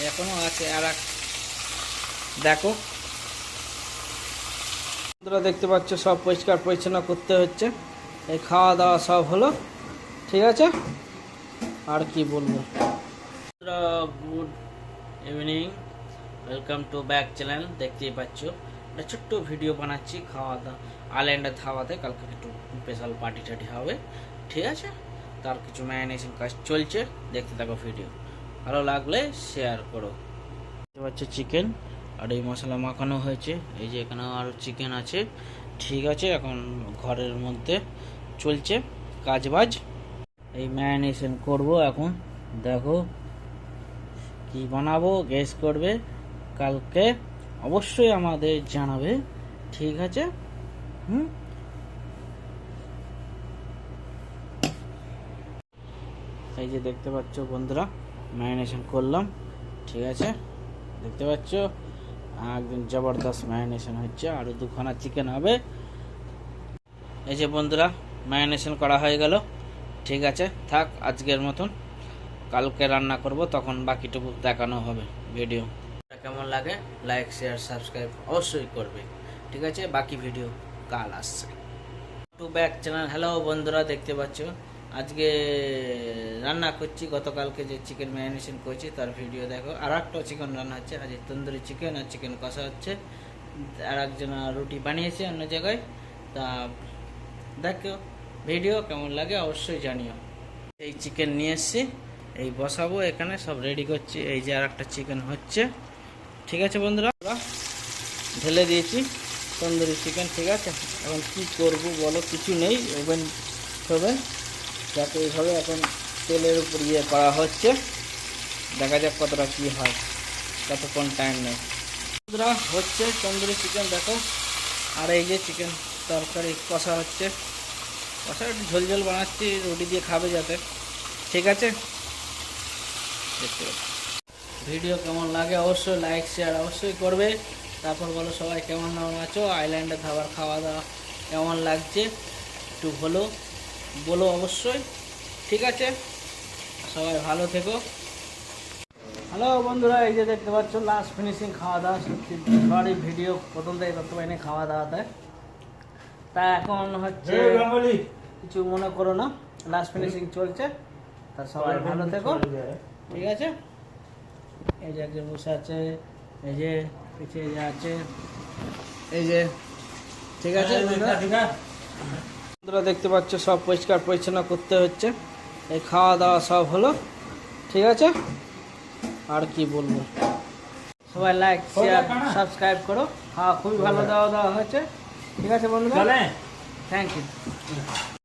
এখনো আছে আর দেখো বন্ধুরা, দেখতে পাচ্ছ সব পরিষ্কার পরিচ্ছন্ন করতে হচ্ছে। এই খাওয়া দাওয়া সব হলো, ঠিক আছে। আর কি বলবো, good evening, welcome to back channel. দেখতেই পাচ্ছ একটা ছোট্ট ভিডিও বানাচ্ছি খাওয়া দাওয়া আইল্যান্ডের ধাওয়াতে। কালকে একটু স্পেশাল পার্টি টাটি হবে, ঠিক আছে। তার কিছু ম্যারিনেশন কাজ চলছে, দেখতে থাকো ভিডিও। ভালো লাগলে শেয়ার করো। দেখতে পাচ্ছ চিকেন, আর এই মশলা মাখানো হয়েছে। এই যে এখানে আরও চিকেন আছে, ঠিক আছে। এখন ঘরের মধ্যে চলছে কাজবাজ। এই ম্যারিনেশন করব এখন। দেখো কি বানাবো গেস করবে, কালকে অবশ্যই আমাদের জানাবে, ঠিক আছে। এই যে দেখতে পাচ্ছ বন্ধুরা, ম্যারিনেশন করলাম, ঠিক আছে। দেখতে পাচ্ছ একদম জবরদস্ত ম্যারিনেশন হচ্ছে। আরও দুখানা চিকেন হবে। এই যে বন্ধুরা, ম্যারিনেশন করা হয়ে গেল, ঠিক আছে। থাক আজকের মতন, কালকে রান্না করব, তখন বাকিটুকু দেখানো হবে ভিডিও। কেমন লাগে লাইক শেয়ার সাবস্ক্রাইব অবশ্যই করবে, ঠিক আছে। বাকি ভিডিও কাল আসছে। To back channel. হ্যালো বন্ধুরা, দেখতে পাচ্ছ আজকে রান্না করছি। গতকালকে যে চিকেন ম্যারিনেশন করেছি তার ভিডিও দেখো। আর একটা চিকেন রান্না হচ্ছে, আজ তন্দুরি চিকেন আর চিকেন কষা হচ্ছে। আর একজন রুটি বানিয়েছে অন্য জায়গায়। তা দেখো ভিডিও কেমন লাগে অবশ্যই জানিও। এই চিকেন নিয়ে এসছি, এই বসাবো এখানে, সব রেডি করছি। এই যে আর একটা চিকেন হচ্ছে, ঠিক আছে বন্ধুরা। ঢেলে দিয়েছি তন্দুরি চিকেন, ঠিক আছে। এখন কি করব বলো, কিছু নেই, ওভেন টোভেন, যাতে এইভাবে এখন তেলের উপর ইয়ে করা হচ্ছে। দেখা যাক কতটা কি হয়, কতক্ষণ টাইম নেই বন্ধুরা। হচ্ছে তন্দুরি চিকেন দেখো। আর এই যে চিকেন তরকারি কষা হচ্ছে। কষা একটু ঝোল ঝোল বানাচ্ছি, রুটি দিয়ে খাবে যাতে, ঠিক আছে। দেখতে ভিডিও কেমন লাগে অবশ্যই লাইক শেয়ার অবশ্যই করবে। তারপর বলো সবাই কেমন আছো, আইল্যান্ডে খাবার খাওয়া দাওয়া কেমন লাগছে একটু বলো অবশ্যই, ঠিক আছে। সবাই ভালো থেকো। হ্যালো বন্ধুরা, এই যে দেখতে পাচ্ছ লাস্ট ফিনিশিং খাওয়া দাওয়া। সত্যি সরি ভিডিও প্রথম থেকে করতে পারিনি খাওয়া দাওয়াতে। তা এখন হচ্ছে কিছু মনে করো না, লাস্ট ফিনিশিং চলছে। তা সবাই ভালো থেকো, ঠিক আছে। এই যে একজন বসে আছে, এই যে পিছিয়ে যে আছে, এই যে, ঠিক আছে বন্ধুরা। দেখতে পাচ্ছ সব পরিষ্কার পরিচ্ছন্ন করতে হচ্ছে। এই খাওয়া দাওয়া সব হলো, ঠিক আছে। আর কি বলবো, সবাই লাইক শেয়ার সাবস্ক্রাইব করো। খাওয়া খুবই ভালো দাওয়া হয়েছে, ঠিক আছে বন্ধুরা। Thank you.